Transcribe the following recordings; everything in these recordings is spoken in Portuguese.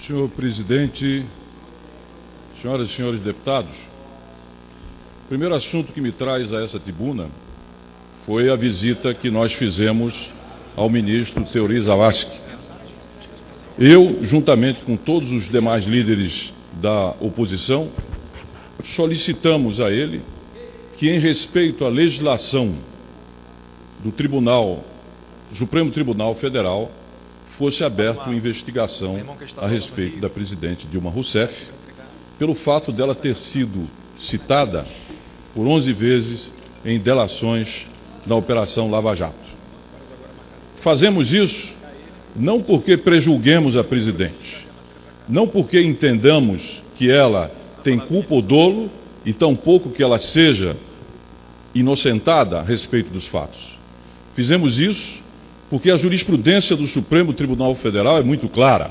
Senhor presidente, senhoras e senhores deputados, o primeiro assunto que me traz a essa tribuna foi a visita que nós fizemos ao ministro Teori Zavascki. Eu, juntamente com todos os demais líderes da oposição, solicitamos a ele que, em respeito à legislação do Supremo Tribunal Federal, fosse aberta uma investigação a respeito da presidente Dilma Rousseff, pelo fato dela ter sido citada por 11 vezes em delações na Operação Lava Jato. Fazemos isso não porque prejulguemos a presidente, não porque entendamos que ela tem culpa ou dolo, e tampouco que ela seja inocentada a respeito dos fatos. Fizemos isso porque a jurisprudência do Supremo Tribunal Federal é muito clara.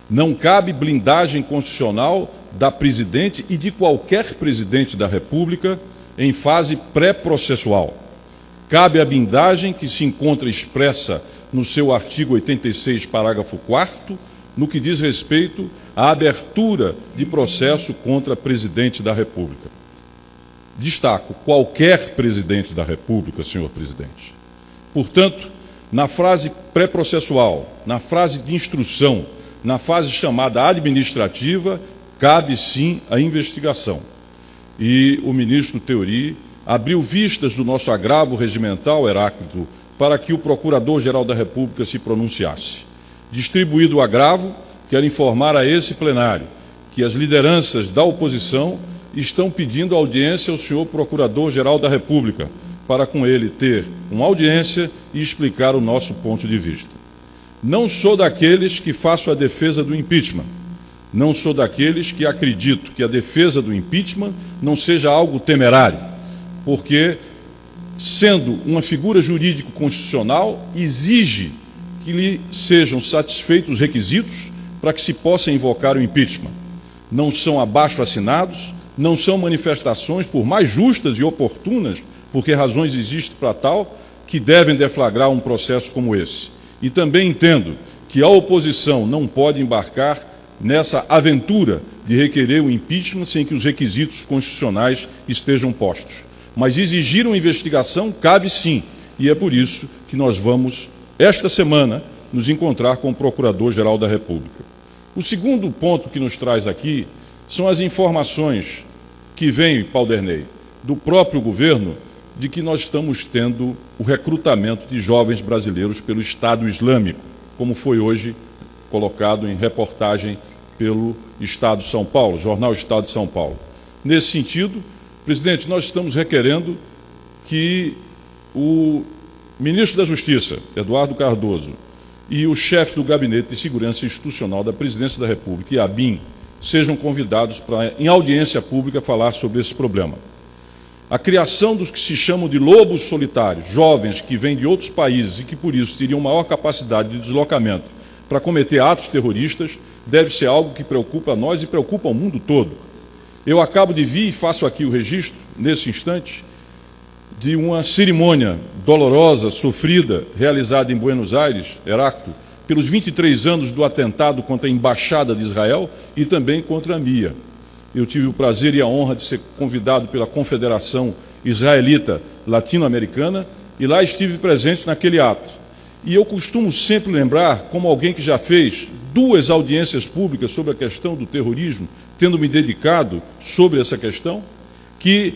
Não cabe blindagem constitucional da presidente e de qualquer presidente da República em fase pré-processual. Cabe a blindagem que se encontra expressa no seu artigo 86, parágrafo 4º, no que diz respeito à abertura de processo contra presidente da República. Destaco, qualquer presidente da República, senhor presidente. Portanto, na fase pré-processual, na fase de instrução, na fase chamada administrativa, cabe sim a investigação. E o ministro Teori abriu vistas do nosso agravo regimental, Heráclito, para que o Procurador-Geral da República se pronunciasse. Distribuído o agravo, quero informar a esse plenário que as lideranças da oposição estão pedindo audiência ao senhor Procurador-Geral da República, para com ele ter uma audiência e explicar o nosso ponto de vista. Não sou daqueles que faço a defesa do impeachment. Não sou daqueles que acredito que a defesa do impeachment não seja algo temerário, porque, sendo uma figura jurídico-constitucional, exige que lhe sejam satisfeitos os requisitos para que se possa invocar o impeachment. Não são abaixo-assinados, não são manifestações, por mais justas e oportunas, porque razões existem para tal, que devem deflagrar um processo como esse. E também entendo que a oposição não pode embarcar nessa aventura de requerer o impeachment sem que os requisitos constitucionais estejam postos. Mas exigir uma investigação cabe sim, e é por isso que nós vamos, esta semana, nos encontrar com o Procurador-Geral da República. O segundo ponto que nos traz aqui são as informações que vêm, Paulderney, do próprio governo, de que nós estamos tendo o recrutamento de jovens brasileiros pelo Estado Islâmico, como foi hoje colocado em reportagem pelo Estado de São Paulo, jornal Estado de São Paulo. Nesse sentido, presidente, nós estamos requerendo que o ministro da Justiça, Eduardo Cardoso, e o chefe do Gabinete de Segurança Institucional da Presidência da República, e a ABIN, sejam convidados para, em audiência pública, falar sobre esse problema. A criação dos que se chamam de lobos solitários, jovens que vêm de outros países e que, por isso, teriam maior capacidade de deslocamento para cometer atos terroristas, deve ser algo que preocupa a nós e preocupa o mundo todo. Eu acabo de vir e faço aqui o registro, nesse instante, de uma cerimônia dolorosa, sofrida, realizada em Buenos Aires, Heráclito, pelos 23 anos do atentado contra a Embaixada de Israel e também contra a MIA. Eu tive o prazer e a honra de ser convidado pela Confederação Israelita Latino-Americana e lá estive presente naquele ato. E eu costumo sempre lembrar, como alguém que já fez 2 audiências públicas sobre a questão do terrorismo, tendo me dedicado sobre essa questão, que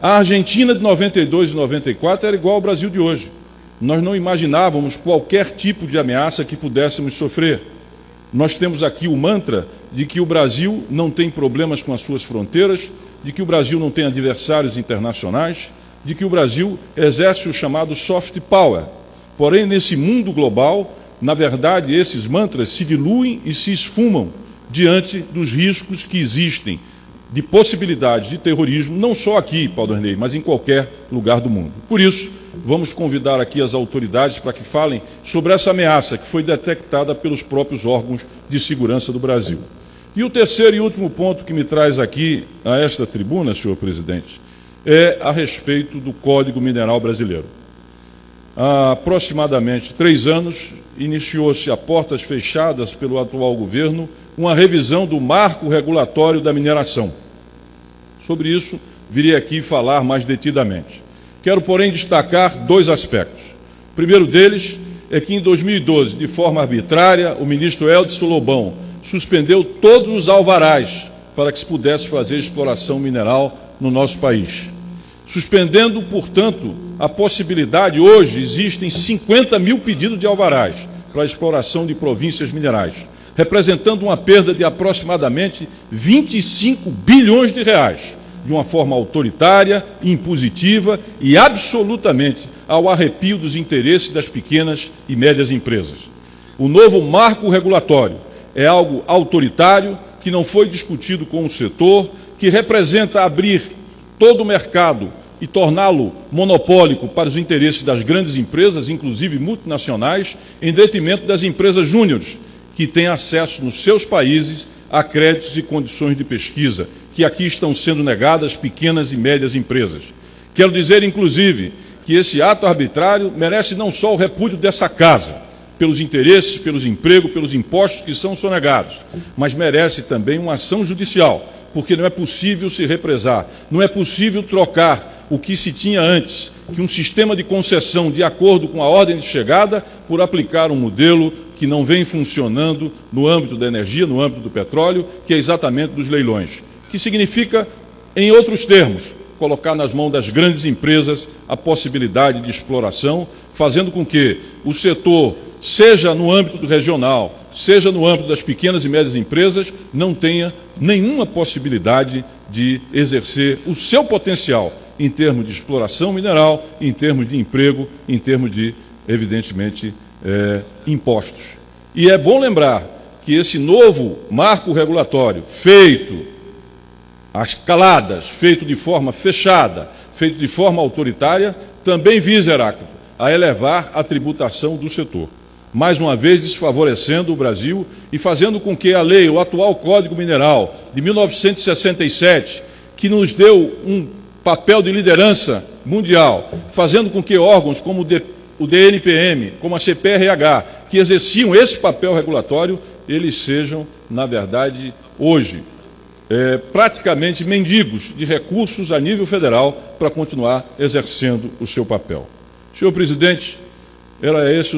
a Argentina de 92 e 94 era igual ao Brasil de hoje. Nós não imaginávamos qualquer tipo de ameaça que pudéssemos sofrer. Nós temos aqui o mantra de que o Brasil não tem problemas com as suas fronteiras, de que o Brasil não tem adversários internacionais, de que o Brasil exerce o chamado soft power. Porém, nesse mundo global, na verdade, esses mantras se diluem e se esfumam diante dos riscos que existem de possibilidades de terrorismo, não só aqui, Paulderney, mas em qualquer lugar do mundo. Por isso, vamos convidar aqui as autoridades para que falem sobre essa ameaça que foi detectada pelos próprios órgãos de segurança do Brasil. E o terceiro e último ponto que me traz aqui a esta tribuna, senhor presidente, é a respeito do Código Mineral Brasileiro. há aproximadamente 3 anos, iniciou-se a portas fechadas pelo atual governo uma revisão do marco regulatório da mineração. Sobre isso, virei aqui falar mais detidamente. Quero, porém, destacar 2 aspectos. O primeiro deles é que, em 2012, de forma arbitrária, o ministro Eudson Lobão suspendeu todos os alvarás para que se pudesse fazer exploração mineral no nosso país. Suspendendo, portanto, a possibilidade, hoje existem 50 mil pedidos de alvarás para a exploração de províncias minerais, representando uma perda de aproximadamente 25 bilhões de reais, de uma forma autoritária, impositiva e absolutamente ao arrepio dos interesses das pequenas e médias empresas. O novo marco regulatório é algo autoritário, que não foi discutido com o setor, que representa abrir todo o mercado e torná-lo monopólico para os interesses das grandes empresas, inclusive multinacionais, em detrimento das empresas júniores, que têm acesso nos seus países a créditos e condições de pesquisa, que aqui estão sendo negadas às pequenas e médias empresas. Quero dizer, inclusive, que esse ato arbitrário merece não só o repúdio dessa casa, pelos interesses, pelos empregos, pelos impostos que são sonegados, mas merece também uma ação judicial, porque não é possível se represar, não é possível trocar o que se tinha antes, que um sistema de concessão de acordo com a ordem de chegada, por aplicar um modelo que não vem funcionando no âmbito da energia, no âmbito do petróleo, que é exatamente dos leilões, que significa, em outros termos, colocar nas mãos das grandes empresas a possibilidade de exploração, fazendo com que o setor, seja no âmbito do regional, seja no âmbito das pequenas e médias empresas, não tenha nenhuma possibilidade de exercer o seu potencial em termos de exploração mineral, em termos de emprego, em termos de, evidentemente, impostos. E é bom lembrar que esse novo marco regulatório, feito às caladas, feito de forma fechada, feito de forma autoritária, também visa, Heráclito, a elevar a tributação do setor. Mais uma vez desfavorecendo o Brasil e fazendo com que a lei, o atual Código Mineral de 1967, que nos deu um papel de liderança mundial, fazendo com que órgãos como o DNPM, como a CPRH, que exerciam esse papel regulatório, eles sejam, na verdade, hoje, praticamente mendigos de recursos a nível federal para continuar exercendo o seu papel. Senhor presidente, eram esses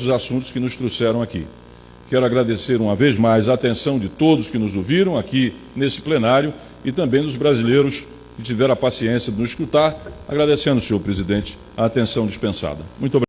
os assuntos que nos trouxeram aqui. Quero agradecer uma vez mais a atenção de todos que nos ouviram aqui nesse plenário e também dos brasileiros que tiveram a paciência de nos escutar, agradecendo, senhor presidente, a atenção dispensada. Muito obrigado.